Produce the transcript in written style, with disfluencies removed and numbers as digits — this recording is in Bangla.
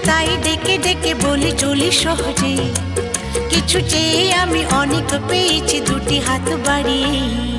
তাই ডেকে ডেকে বলি চলি সহজে। কিছু চেয়ে আমি অনেক পেয়েছি দুটি হাত বাড়িয়ে।